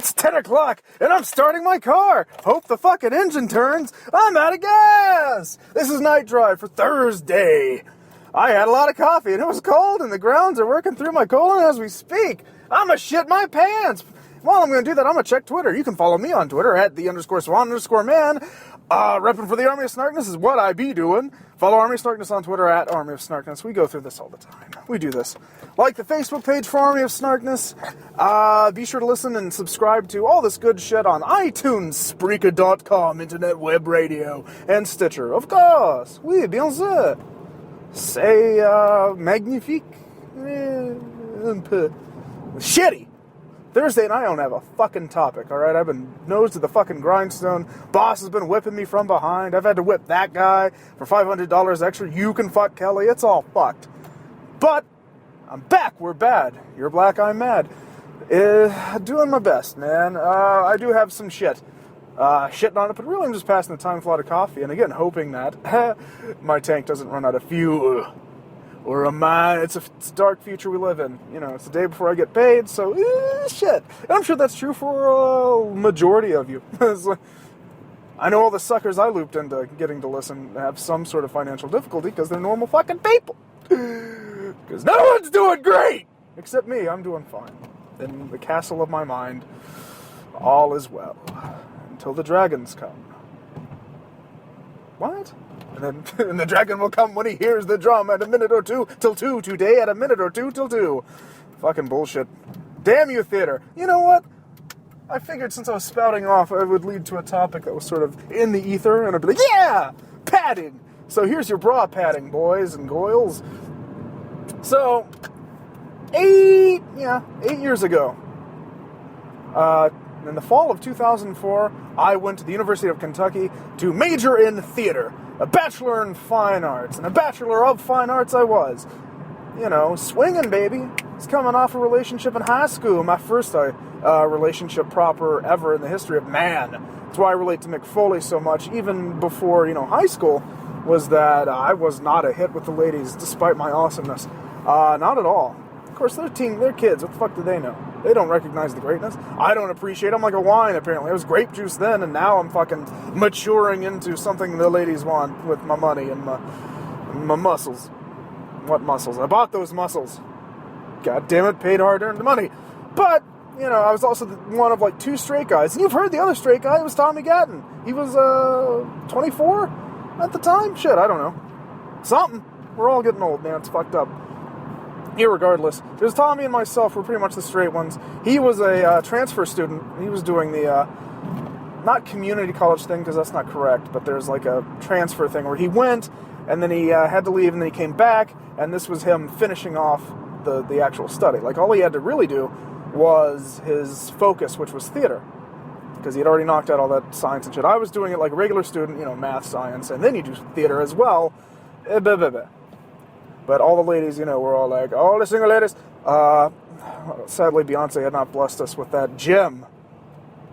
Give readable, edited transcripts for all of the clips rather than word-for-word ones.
It's 10 o'clock, and I'm starting my car. Hope the fucking engine turns. I'm out of gas. This is Night Drive for Thursday. I had a lot of coffee, and it was cold, and the grounds are working through my colon as we speak. I'm gonna shit my pants. While I'm gonna do that, I'm gonna check Twitter. You can follow me on Twitter at @the_swan_man. Repping for the Army of Snarkness is what I be doing. Follow Army of Snarkness on Twitter at Army of Snarkness. We go through this all the time. We do this. Like the Facebook page for Army of Snarkness. Be sure to listen and subscribe to all this good shit on iTunes, Spreaker.com, Internet Web Radio, and Stitcher. Of course. Oui, bien sûr. C'est magnifique. Un peu. Shitty. Thursday, and I don't have a fucking topic, alright? I've been nose to the fucking grindstone. Boss has been whipping me from behind. I've had to whip that guy for $500 extra. You can fuck Kelly. It's all fucked. But I'm back. We're bad. You're black, I'm mad. Doing my best, man. I do have some shit. Shitting on it, but really I'm just passing the time with a lot of coffee. And again, hoping that my tank doesn't run out of fuel. Or it's a dark future we live in. You know, it's the day before I get paid, so shit. And I'm sure that's true for a majority of you. I know all the suckers I looped into getting to listen have some sort of financial difficulty because they're normal fucking people. Because no one's doing great! Except me, I'm doing fine. In the castle of my mind, all is well. Until the dragons come. What? And the dragon will come when he hears the drum at a minute or two till 2 today at a minute or two till 2. Fucking bullshit. Damn you, theater. You know what? I figured since I was spouting off, it would lead to a topic that was sort of in the ether, and I'd be like, yeah! Padding! So here's your bra padding, boys and goyles. So, 8 years ago, in the fall of 2004, I went to the University of Kentucky to major in theater. A bachelor in fine arts, and a bachelor of fine arts I was. You know, swinging, baby. I was coming off a relationship in high school, my first relationship proper ever in the history of man. That's why I relate to Mick Foley so much, even before, high school, was that I was not a hit with the ladies, despite my awesomeness. Not at all. Of course, they're kids. What the fuck do they know? They don't recognize the greatness. I don't appreciate them like a wine, apparently. It was grape juice then, and now I'm fucking maturing into something the ladies want with my money and my muscles. What muscles? I bought those muscles. God damn it, paid hard-earned money. But, I was also one of, 2 straight guys. And you've heard the other straight guy. It was Tommy Gatton. He was, 24 at the time? Shit, I don't know. Something. We're all getting old, man. It's fucked up. Irregardless, there's Tommy and myself. We're pretty much the straight ones. He was a transfer student. He was doing the, not community college thing, because that's not correct, but there's a transfer thing where he went, and then he had to leave, and then he came back, and this was him finishing off the actual study. All he had to really do was his focus, which was theater, because he had already knocked out all that science and shit. I was doing it like a regular student, math, science, and then you do theater as well. But all the ladies, were all like, all the single ladies. Sadly, Beyonce had not blessed us with that gem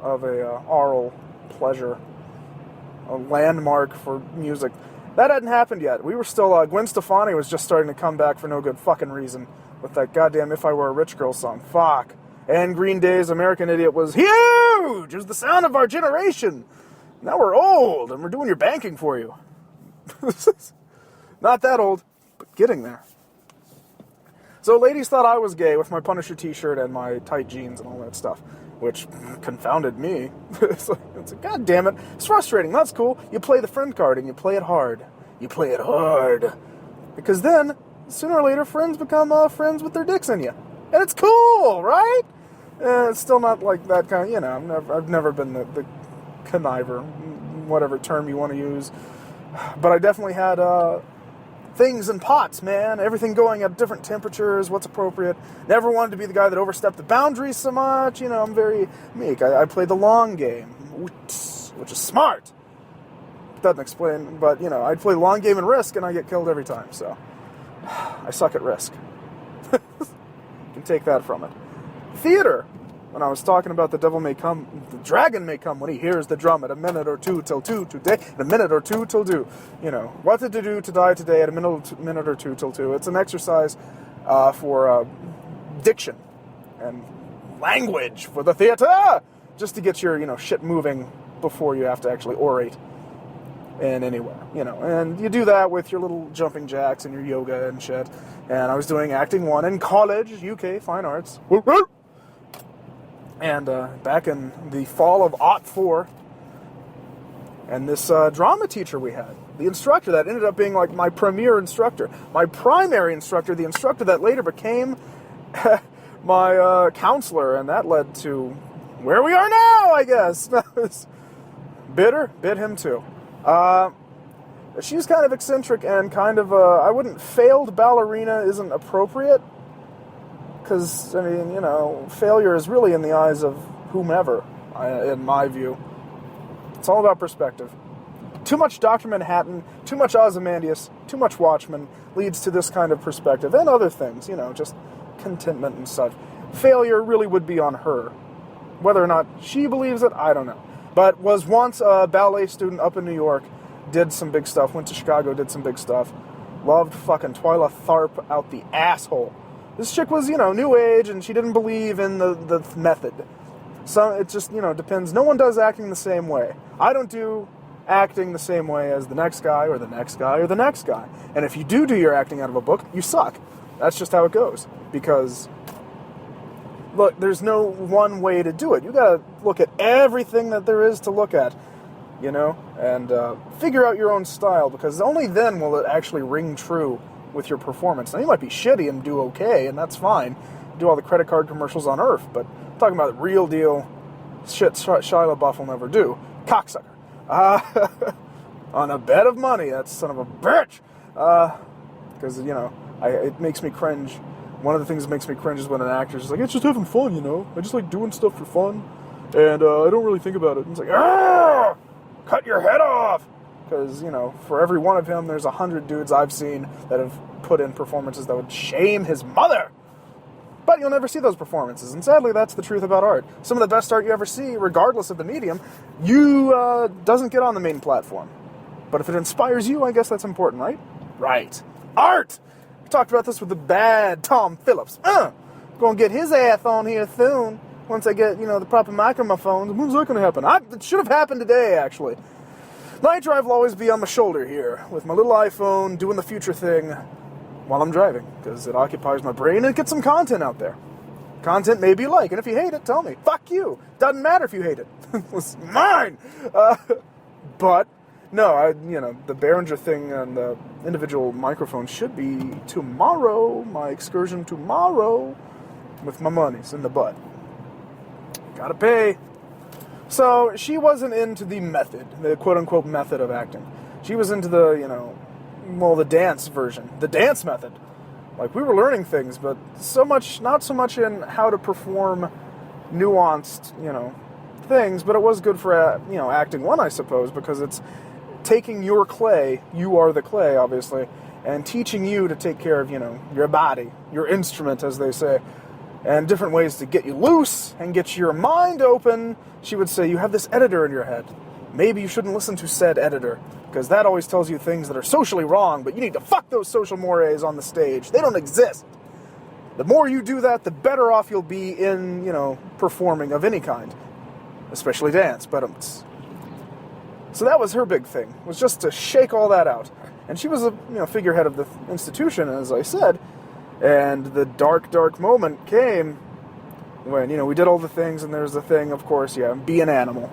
of a oral pleasure, a landmark for music. That hadn't happened yet. We were still, Gwen Stefani was just starting to come back for no good fucking reason with that goddamn If I Were a Rich Girl song. Fuck. And Green Day's American Idiot was huge! It was the sound of our generation. Now we're old, and we're doing your banking for you. Not that old. But getting there. So ladies thought I was gay with my Punisher t-shirt and my tight jeans and all that stuff, which confounded me. It's like, God damn it. It's frustrating. That's cool. You play the friend card and you play it hard. You play it hard. Because then, sooner or later, friends become friends with their dicks in you. And it's cool, right? It's still not like that kind of, I've never been the conniver, whatever term you want to use. But I definitely had, things in pots, man. Everything going at different temperatures, what's appropriate. Never wanted to be the guy that overstepped the boundaries so much. I'm very meek. I play the long game, which is smart. Doesn't explain, but, I play the long game and Risk, and I get killed every time, so I suck at Risk. You can take that from it. Theater. When I was talking about the dragon may come when he hears the drum at a minute or two till 2 today, at a minute or two till 2. What to do to die today at a minute or two till 2. It's an exercise for diction and language for the theater. just to get your, shit moving before you have to actually orate in anywhere, And you do that with your little jumping jacks and your yoga and shit. And I was doing acting 1 in college, UK, fine arts. And back in the fall of '04, and this drama teacher we had, the instructor that ended up being like my premier instructor, my primary instructor, the instructor that later became my counselor, and that led to where we are now, I guess. Bitter, bit him too. She's kind of eccentric and kind of, I wouldn't, failed ballerina isn't appropriate, because, failure is really in the eyes of whomever, in my view. It's all about perspective. Too much Dr. Manhattan, too much Ozymandias, too much Watchmen leads to this kind of perspective, and other things, just contentment and such. Failure really would be on her. Whether or not she believes it, I don't know. But was once a ballet student up in New York, did some big stuff, went to Chicago, did some big stuff, loved fucking Twyla Tharp out the asshole. This chick was, new age, and she didn't believe in the method. So it just, depends. No one does acting the same way. I don't do acting the same way as the next guy, or the next guy, or the next guy. And if you do your acting out of a book, you suck. That's just how it goes. Because, look, there's no one way to do it. You gotta look at everything that there is to look at, and figure out your own style, because only then will it actually ring true with your performance. Now, you might be shitty and do okay, and that's fine. Do all the credit card commercials on Earth, but I'm talking about real deal shit Shia LaBeouf will never do. Cocksucker. On a bed of money, that son of a bitch. Because, it makes me cringe. One of the things that makes me cringe is when an actor's just like, it's just having fun, I just like doing stuff for fun, and I don't really think about it. And it's like, cut your head off! Because, for every one of him, there's 100 dudes I've seen that have put in performances that would shame his mother. But you'll never see those performances, and sadly, that's the truth about art. Some of the best art you ever see, regardless of the medium, doesn't get on the main platform. But if it inspires you, I guess that's important, right? Right. Art! We talked about this with the bad Tom Phillips. Gonna get his ass on here soon. Once I get, the proper microphones. When's that gonna happen? It should have happened today, actually. Night Drive will always be on my shoulder here, with my little iPhone, doing the future thing while I'm driving, because it occupies my brain and it gets some content out there. Content maybe you like, and if you hate it, tell me. Fuck you. Doesn't matter if you hate it. It's mine! But, no, the Behringer thing and the individual microphone should be tomorrow, my excursion tomorrow, with my monies in the butt. Gotta pay. So, she wasn't into the method, the quote-unquote method of acting. She was into the, the dance version, the dance method. Like, we were learning things, but not so much in how to perform nuanced, things, but it was good for, acting 1, I suppose, because it's taking your clay, you are the clay, obviously, and teaching you to take care of, your body, your instrument, as they say, and different ways to get you loose and get your mind open. She would say, you have this editor in your head. Maybe you shouldn't listen to said editor, because that always tells you things that are socially wrong, but you need to fuck those social mores on the stage. They don't exist. The more you do that, the better off you'll be in, performing of any kind, especially dance. So that was her big thing, was just to shake all that out. And she was a figurehead of the institution, as I said, and the dark, dark moment came when, we did all the things, and there's the thing, of course, be an animal.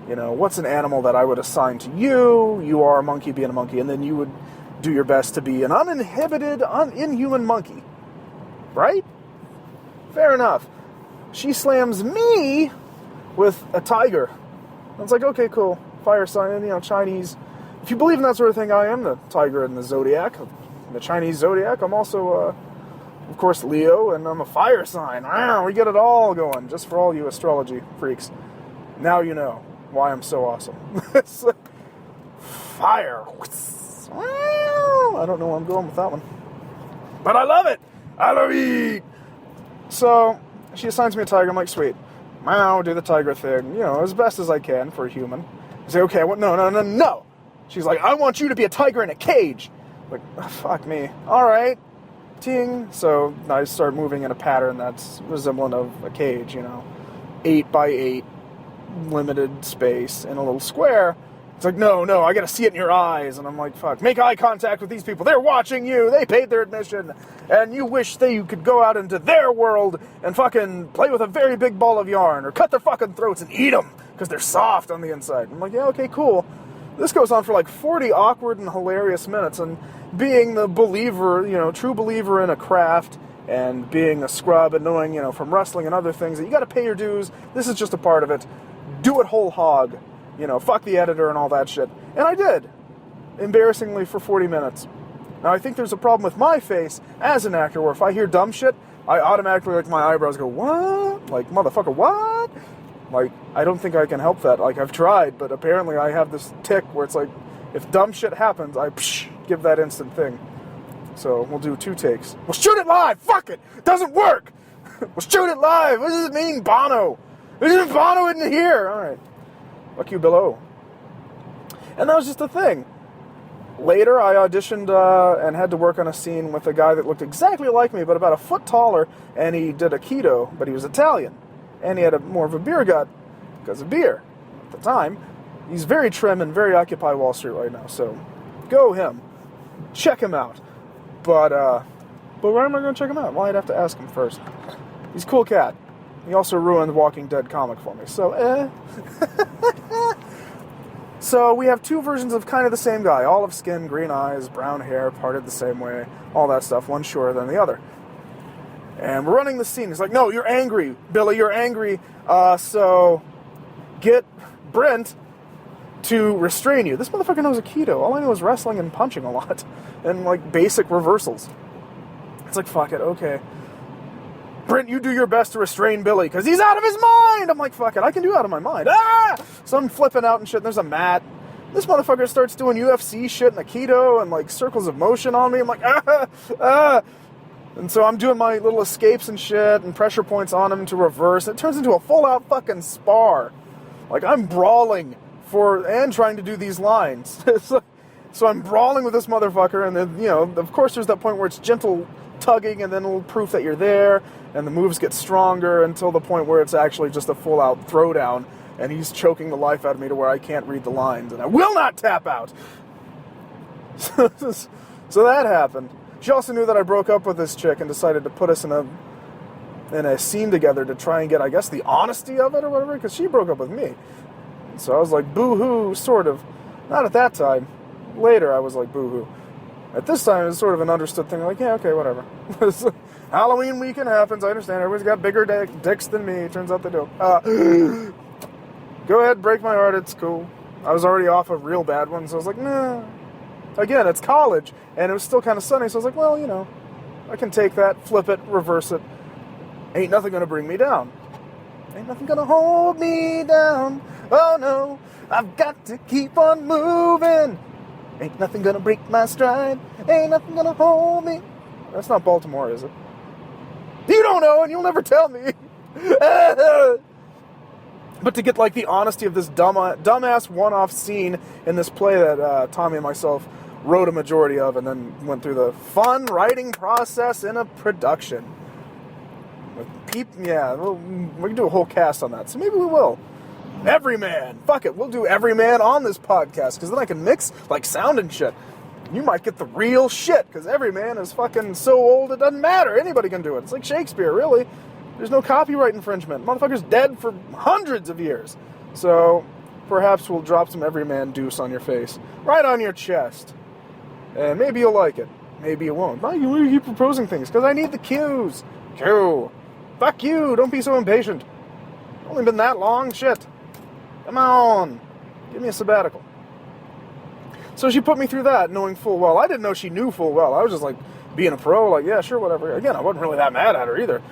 What's an animal that I would assign to you? You are a monkey, being a monkey, and then you would do your best to be an uninhibited, inhuman monkey. Right? Fair enough. She slams me with a tiger. I was like, okay, cool. Fire sign, Chinese. If you believe in that sort of thing, I am the tiger in the zodiac, the Chinese zodiac. I'm also, of course, Leo, and I'm a fire sign. We get it all going, just for all you astrology freaks. Now you know why I'm so awesome. It's like fire. I don't know where I'm going with that one. But I love it. I love it. So, she assigns me a tiger. I'm like, sweet. Do the tiger thing, as best as I can for a human. I say, okay, no. She's like, I want you to be a tiger in a cage. I'm like, oh, fuck me. All right. Ting. So I start moving in a pattern that's resemblant of a cage, 8 by 8, limited space in a little square. It's like, no, I gotta see it in your eyes. And I'm like, fuck, make eye contact with these people. They're watching you. They paid their admission. And you wish you could go out into their world and fucking play with a very big ball of yarn or cut their fucking throats and eat them because they're soft on the inside. I'm like, yeah, okay, cool. This goes on for like 40 awkward and hilarious minutes. And being the believer, true believer in a craft and being a scrub and knowing, from wrestling and other things that you gotta pay your dues. This is just a part of it. Do it whole hog. Fuck the editor and all that shit. And I did. Embarrassingly for 40 minutes. Now, I think there's a problem with my face as an actor where if I hear dumb shit, I automatically, my eyebrows go, what? Like, motherfucker, what? Like, I don't think I can help that. Like, I've tried, but apparently I have this tick where it's like, if dumb shit happens, I give that instant thing. So, we'll do 2 takes. We'll shoot it live! Fuck it! Doesn't work! We'll shoot it live! What does it mean, Bono? Bono isn't here! Alright. Fuck you, Bill-O. And that was just the thing. Later, I auditioned and had to work on a scene with a guy that looked exactly like me, but about a foot taller, and he did Aikido, but he was Italian. And he had more of a beer gut because of beer at the time. He's very trim and very Occupy Wall Street right now, so go him. Check him out. But where am I going to check him out? Well, I'd have to ask him first. He's a cool cat. He also ruined Walking Dead comic for me, so So we have 2 versions of kind of the same guy. Olive skin, green eyes, brown hair, parted the same way, all that stuff, one shorter than the other. And we're running the scene. He's like, no, you're angry, Billy, you're angry, so get Brent to restrain you. This motherfucker knows Aikido. All I know is wrestling and punching a lot. And, basic reversals. It's like, fuck it, okay. Brent, you do your best to restrain Billy, because he's out of his mind! I'm like, fuck it, I can do out of my mind. Ah! So I'm flipping out and shit, and there's a mat. This motherfucker starts doing UFC shit and Aikido and, circles of motion on me. I'm like, ah! And so I'm doing my little escapes and shit and pressure points on him to reverse. It turns into a full-out fucking spar. I'm brawling and trying to do these lines. So I'm brawling with this motherfucker, and then, of course there's that point where it's gentle tugging, and then it'll proof that you're there, and the moves get stronger until the point where it's actually just a full-out throwdown, and he's choking the life out of me to where I can't read the lines, and I will not tap out! So that happened. She also knew that I broke up with this chick and decided to put us in a scene together to try and get, I guess, the honesty of it or whatever, because she broke up with me. So I was like, boo-hoo, sort of. Not at that time. Later, I was like, boo-hoo. At this time, it's sort of an understood thing, yeah, okay, whatever. Halloween weekend happens, I understand. Everybody's got bigger dicks than me. Turns out they do. Go ahead, break my heart, it's cool. I was already off a real bad one, so I was like, nah. Again, it's college, and it was still kind of sunny, so I was like, well, I can take that, flip it, reverse it. Ain't nothing gonna bring me down. Ain't nothing gonna hold me down. Oh no, I've got to keep on moving. Ain't nothing gonna break my stride. Ain't nothing gonna hold me. That's not Baltimore, is it? You don't know, and you'll never tell me. But to get the honesty of this dumbass one-off scene in this play that Tommy and myself wrote a majority of, and then went through the fun writing process in a production. We can do a whole cast on that, so maybe we will. Everyman! Fuck it, we'll do Everyman on this podcast, because then I can mix, sound and shit. You might get the real shit, because Everyman is fucking so old it doesn't matter. Anybody can do it. It's like Shakespeare, really. There's no copyright infringement. Motherfucker's dead for hundreds of years. So, perhaps we'll drop some Everyman deuce on your face. Right on your chest. And maybe you'll like it. Maybe you won't. Why do you keep proposing things? Because I need the cues. Cue. Fuck you. Don't be so impatient. Only been that long? Shit. Come on. Give me a sabbatical. So she put me through that, knowing full well. I didn't know she knew full well. I was just being a pro, yeah, sure, whatever. Again, I wasn't really that mad at her either.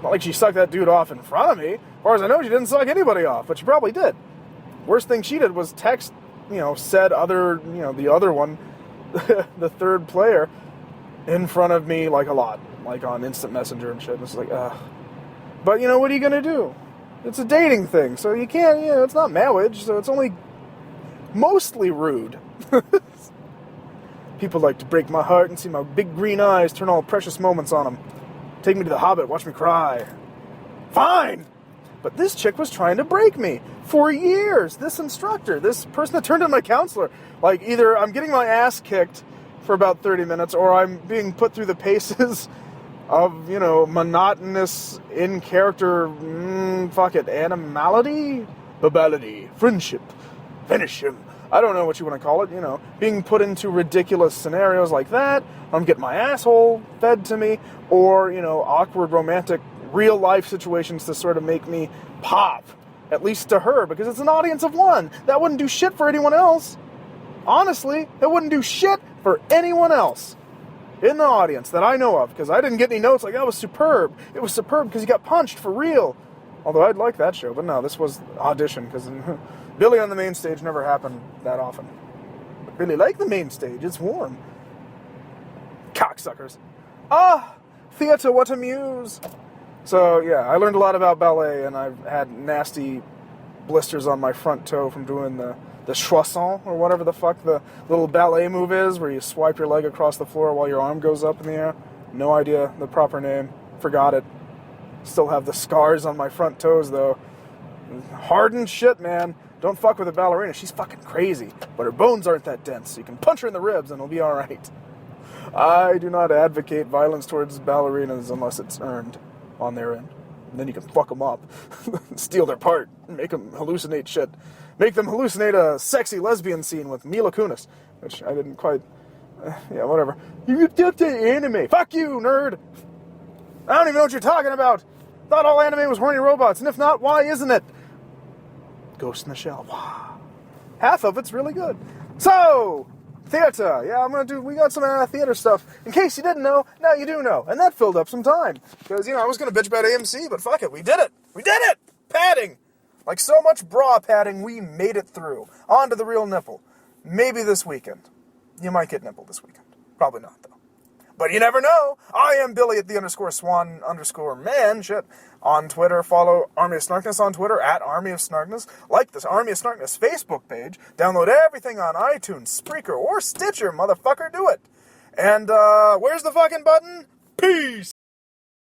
Not like she sucked that dude off in front of me. As far as I know, she didn't suck anybody off, but she probably did. Worst thing she did was text, said other, the other one, the third player, in front of me, a lot. On instant messenger and shit. And it's ugh. But, what are you going to do? It's a dating thing, so you can't, it's not marriage, so it's only mostly rude. People like to break my heart and see my big green eyes turn all precious moments on them. Take me to the Hobbit, watch me cry. Fine! But this chick was trying to break me for years. This instructor, this person that turned into my counselor. Like, either I'm getting my ass kicked for about 30 minutes, or I'm being put through the paces of, monotonous, in-character, animality? Babality, friendship, finish him. I don't know what you want to call it, being put into ridiculous scenarios like that. I'm getting my asshole fed to me, or, awkward, romantic, real-life situations to sort of make me pop, at least to her, because it's an audience of one. That wouldn't do shit for anyone else. Honestly, that wouldn't do shit for anyone else in the audience that I know of, because I didn't get any notes like, that was superb. It was superb because he got punched for real. Although I'd like that show, but no, this was audition, because Billy on the main stage never happened that often. But Billy liked the main stage, it's warm. Cocksuckers. Theater, what a muse. So, yeah, I learned a lot about ballet, and I've had nasty blisters on my front toe from doing the choisson, or whatever the fuck the little ballet move is, where you swipe your leg across the floor while your arm goes up in the air. No idea the proper name. Forgot it. Still have the scars on my front toes, though. Hardened shit, man. Don't fuck with a ballerina. She's fucking crazy. But her bones aren't that dense, so you can punch her in the ribs and it'll be alright. I do not advocate violence towards ballerinas unless it's earned on their end. And then you can fuck them up. Steal their part. Make them hallucinate shit. Make them hallucinate a sexy lesbian scene with Mila Kunis. Which I didn't quite... yeah, whatever. You adapted anime. Fuck you, nerd! I don't even know what you're talking about. Thought all anime was horny robots, and if not, why isn't it? Ghost in the Shell. Wow. Half of it's really good. So, theater. Yeah, we got some theater stuff. In case you didn't know, now you do know. And that filled up some time. Because, I was going to bitch about AMC, but fuck it, we did it. We did it! Padding! Like so much bra padding, we made it through. On to the real nipple. Maybe this weekend. You might get nipple this weekend. Probably not, though. But you never know. I am Billy at _swan_man. Shit. On Twitter, follow Army of Snarkness on Twitter, at Army of Snarkness. Like this Army of Snarkness Facebook page. Download everything on iTunes, Spreaker, or Stitcher. Motherfucker, do it. And, where's the fucking button? Peace!